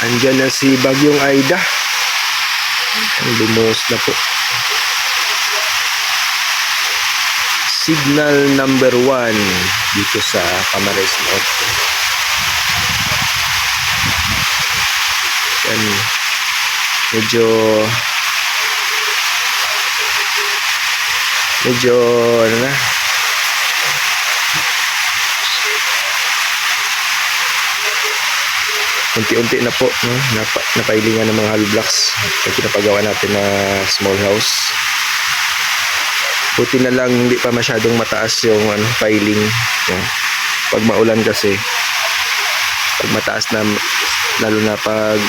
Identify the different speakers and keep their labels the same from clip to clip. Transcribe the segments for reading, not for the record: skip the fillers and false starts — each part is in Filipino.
Speaker 1: Andyan na si Bagyong Aida. Lumuhos na po. Signal number 1 dito sa Camarines Norte. Yan. Medyo ano na, unti-unti na po, no? Napailingan ng mga hollow blocks na pinapagawa natin na small house. Buti na lang hindi pa masyadong mataas yung piling, no? Pag maulan kasi, pag mataas na, lalo na pag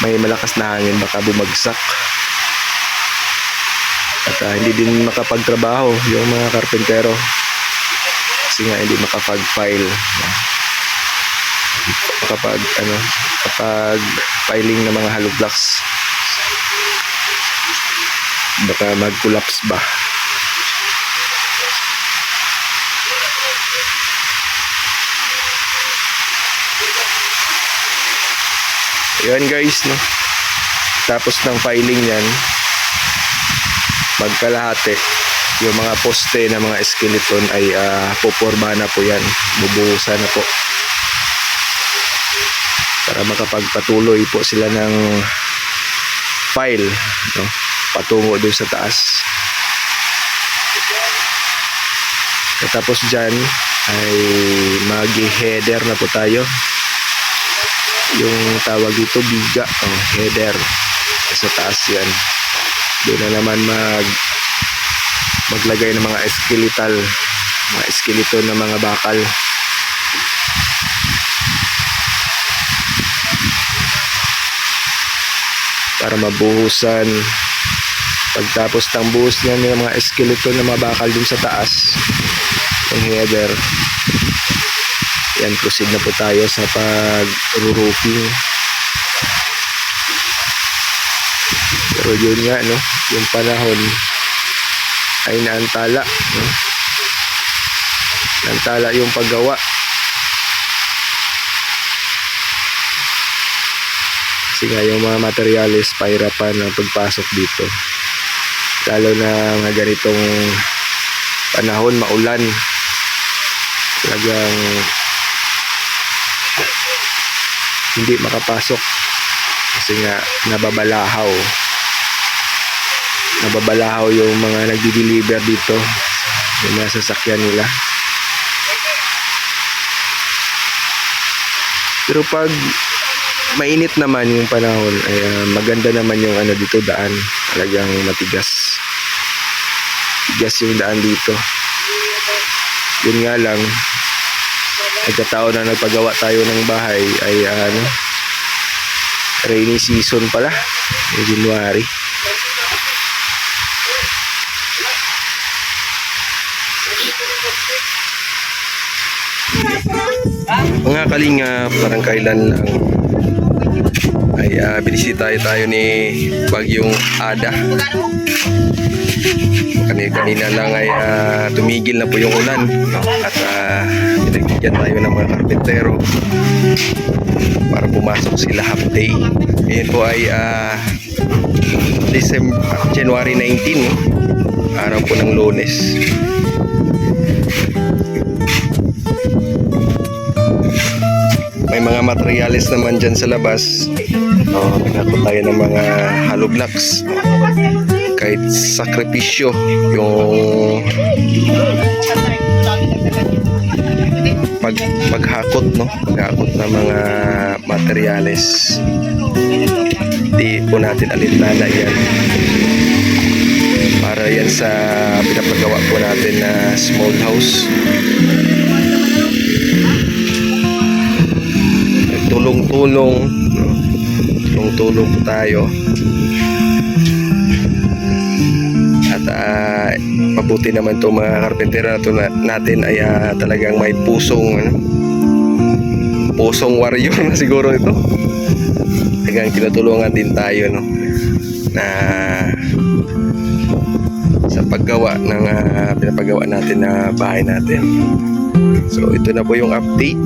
Speaker 1: may malakas na hangin, baka bumagsak at hindi din makapagtrabaho yung mga karpentero kasi nga hindi makapag-file, no? Kapag piling ng mga hollow blocks, baka mag-collapse ba. Ayan guys, no? Tapos ng piling yan, magkalahati yung mga poste ng mga skeleton ay puporma na po yan, bubuhusan na po para makapagpatuloy po sila ng file, no? Patungo doon sa taas. Katapos dyan ay mag-header na po tayo, yung tawag dito biga, header sa taas yan. Doon na naman maglagay ng mga skeleton ng mga bakal. Para mabuhusan. Pagtapos ng buhos niyan ng mga skeleton na mga bakal dun sa taas, yung header, yan, proceed na po tayo sa pag-roofing. Pero yun nga, no, yung panahon ay naantala, no? Naantala yung paggawa. Kasi nga yung mga materyales pahirapan ang pagpasok dito, lalo na nga ganitong panahon, maulan, talagang hindi makapasok kasi nga nababalahaw yung mga nagdi-deliver dito, yung mga sasakyan nila. Pero pag mainit naman yung panahon ay maganda naman yung dito daan, talagang matigas yung daan dito. Yun nga lang, nagkataon na nagpagawa tayo ng bahay ay rainy season pala, January. Mga kalinga, parang kailan lang ay binisita tayo ni Bagyong Ada. Kanina lang ay tumigil na po yung ulan, no? At pinagbigyan tayo ng mga karpentero para pumasok sila half day. Ngayon po ay January 19, no? Araw po ng Lunes. May mga materyales naman dyan sa labas. Nagkakot tayo ng mga hollow blocks. Kahit sakripisyo yung paghakot, no? Paghakot ng mga materyales. Di po natin alintana yan. Para yan sa pinapagawa po natin na small house. Tulong po tayo. At mabuti naman itong mga karpentero natin ay talagang may pusong warrior na siguro ito. Talagang tinutulungan din tayo, no, na sa paggawa ng pinapagawa natin na bahay natin. So ito na po yung update.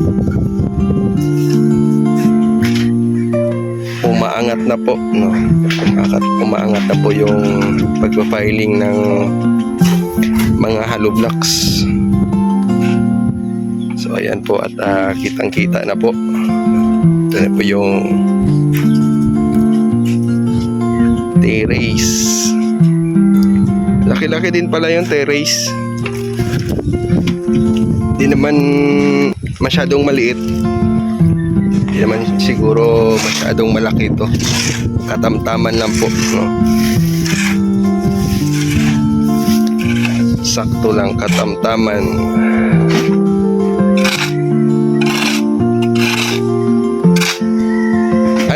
Speaker 1: umaangat na po, no? Umaangat na po yung pagpa-filing ng mga hollow blocks. So ayan po, at kitang-kita na po. Ito na po yung terrace. Laki-laki din pala yung terrace. Di naman masyadong maliit. Di naman siguro masyadong malaki ito. Katamtaman lang po, no? Sakto lang, katamtaman.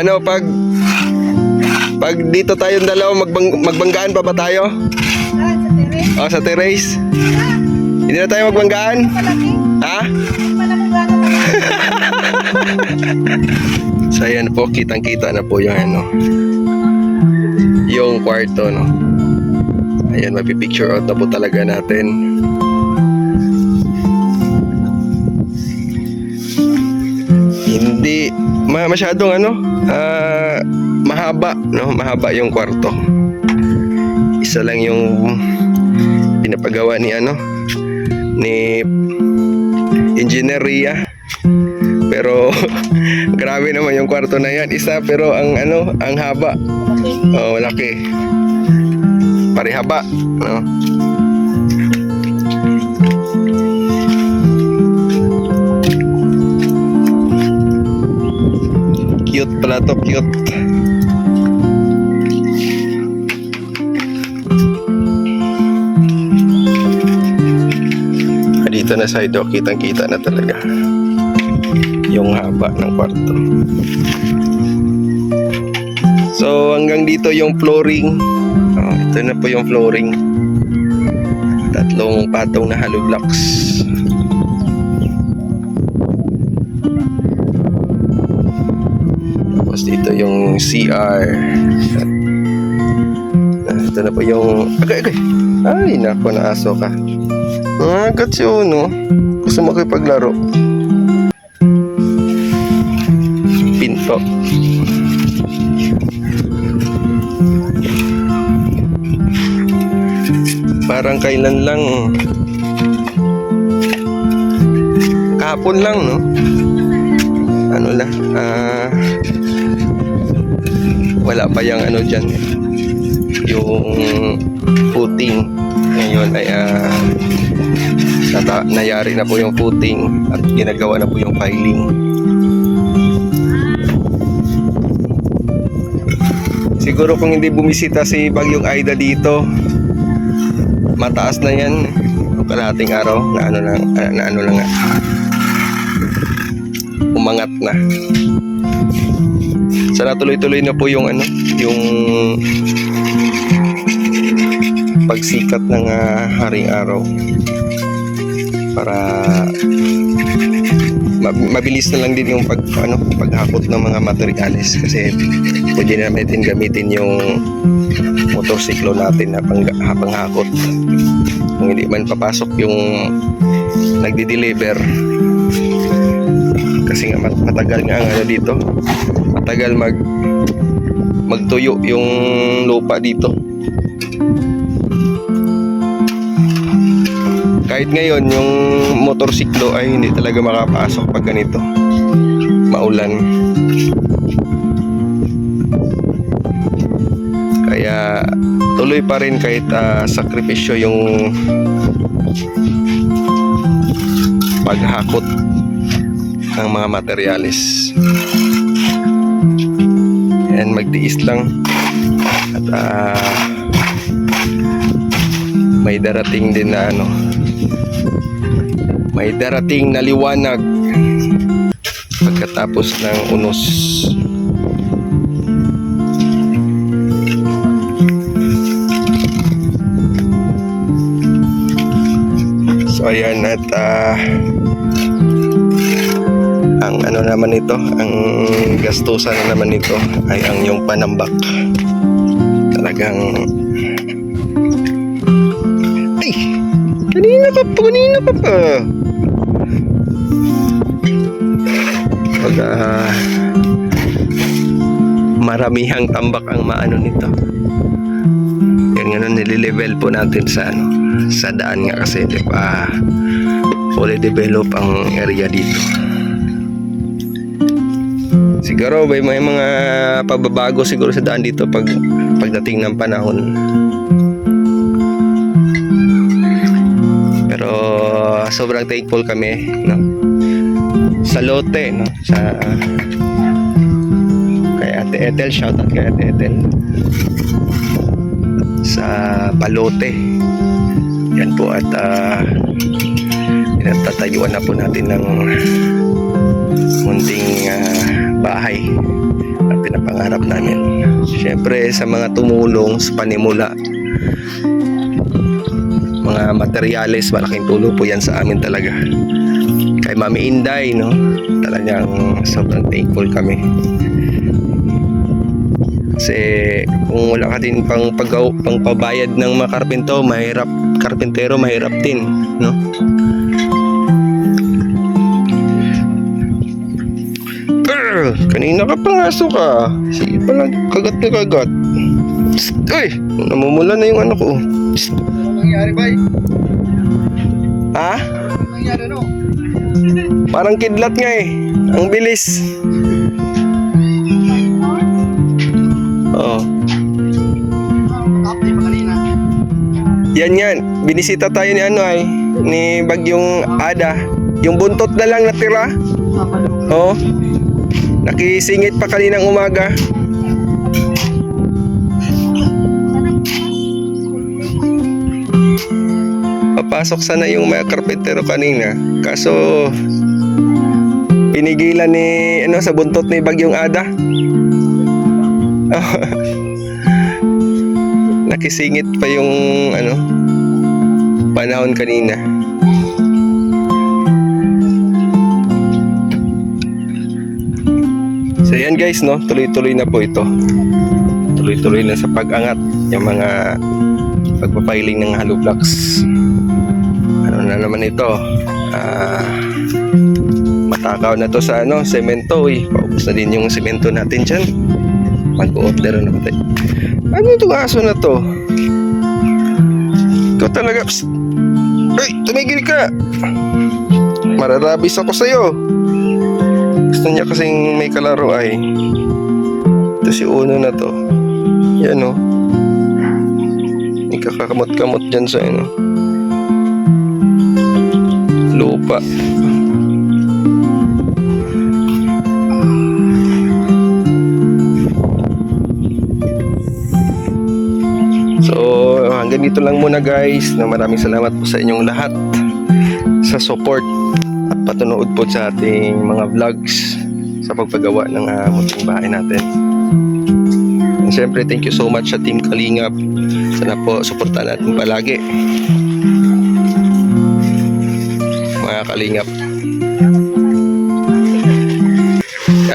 Speaker 1: Ano, pag dito tayong dalawa, magbanggaan pa ba tayo? O, sa terrace? Hindi na tayo magbanggaan? Ha? So ayan po, kitang-kita na po yung ano, yung kwarto, no? Ayan, mapipicture out na po talaga natin. Hindi masyadong ano, mahaba, no? Mahaba yung kwarto. Isa lang yung pinapagawa ni ano, ni Engineer Ria. Pero grabe naman yung kwarto na yan. Isa, pero ang ano, ang haba. Oh, malaki. Parehaba, no? Cute pala to, cute. Dito na side, oh, kitang-kita na talaga yung haba ng kwarto. So hanggang dito yung flooring. Oh, ito na po yung flooring. Tatlong patong na hollow blocks. Tapos dito yung CR. Ito na po yung... Agay! Ay, nako, naaso ka. Agad si Uno. Gusto mo paglaro. Pinto. Parang kailan lang, kahapon lang, no? Ano lang, wala pa yung ano dyan, yung footing. Ngayon ay nayari na po yung footing at ginagawa na po yung piling. Siguro kung hindi bumisita si Bagyong Aida dito, mataas na yan. Kalahating araw na ano lang nga, umangat na. Sana tuloy-tuloy na po yung ano, yung pagsikat ng haring araw para mabilis na lang din yung paghakot ng mga materyales, kasi pwede na natin gamitin yung motorsiklo natin na panghakot. Kung hindi man papasok yung nagdi-deliver, kasi nga matagal nga ang ano dito, matagal magtuyo yung lupa dito. Kahit ngayon yung motorsiklo ay hindi talaga makapasok pag ganito maulan. Kaya tuloy pa rin kahit sakripisyo yung paghakot ng mga materyales. Yan, magtiis lang at may darating din na ano, may darating na liwanag pagkatapos ng unos. So ayan, at ang ano naman nito, ang gastusan naman nito ay ang yung panambak. Talagang kanina pa pa. Pag maramihang tambak ang maano nito. Yan nga nun, nililevel po natin sa ano, sa daan nga kasi di pa fully develop ang area dito. Siguro may mga pababago siguro sa daan dito pagdating ng panahon. Pero sobrang thankful kami, no? Sa lote, no? Sa kay Ate Ethel, shout out kay Ate Ethel. Sa Balote. Yan po at tatayuan na po natin ng munting bahay na pinapangarap namin. Siyempre sa mga tumulong sa panimula, mga materyales, malaking tulong po yan sa amin talaga. Kay Mami Inday, no, talagang sobrang thankful kami. Kasi kung wala ka din pang pabayad ng mga karpentero, mahirap din, no? Kanina ka pangaso ka. Sige pala, kagat na kagat. Psst, uy, namumula na yung ano ko. Psst.
Speaker 2: Ano nangyari, bay?
Speaker 1: Ha?
Speaker 2: Ano nangyari, no?
Speaker 1: Parang kidlat nga eh. Ang bilis. Oo.
Speaker 2: Update pa kanina.
Speaker 1: Yan. Binisita tayo ni ni Bagyong Ada. Yung buntot na lang natira. Oo. Nakisingit pa kaninang umaga. Papasok sana yung mga karpentero kanina. Kaso pinigilan ni sa buntot ni Bagyong Ada. Nakisingit pa yung panahon kanina. So yan guys, no, tuloy-tuloy na po ito. Tuloy-tuloy na sa pag-angat yung mga pagpapiling ng hollow blocks. Ano na naman ito? Matakaw na to sa semento. Paubos na din yung semento natin dyan. Mag-order na natin. Ano itong aso na to? Ikaw talaga. Psst. Ay, tumigil ka. Mararabis ako sa'yo. Gusto niya kasing may kalaro ay. Ito si Uno na to. Yan o. Ikakamot-kamot dyan sa lupa. So hanggang dito lang muna guys. Maraming salamat po sa inyong lahat sa support at patunood po sa ating mga vlogs sa pagpagawa ng munting bahay natin. And syempre thank you so much sa Team Kalingap. Sana po suportahan natin palagi mga Kalingap.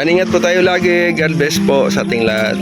Speaker 1: Ingat po tayo lagi. God bless po sa ating lahat.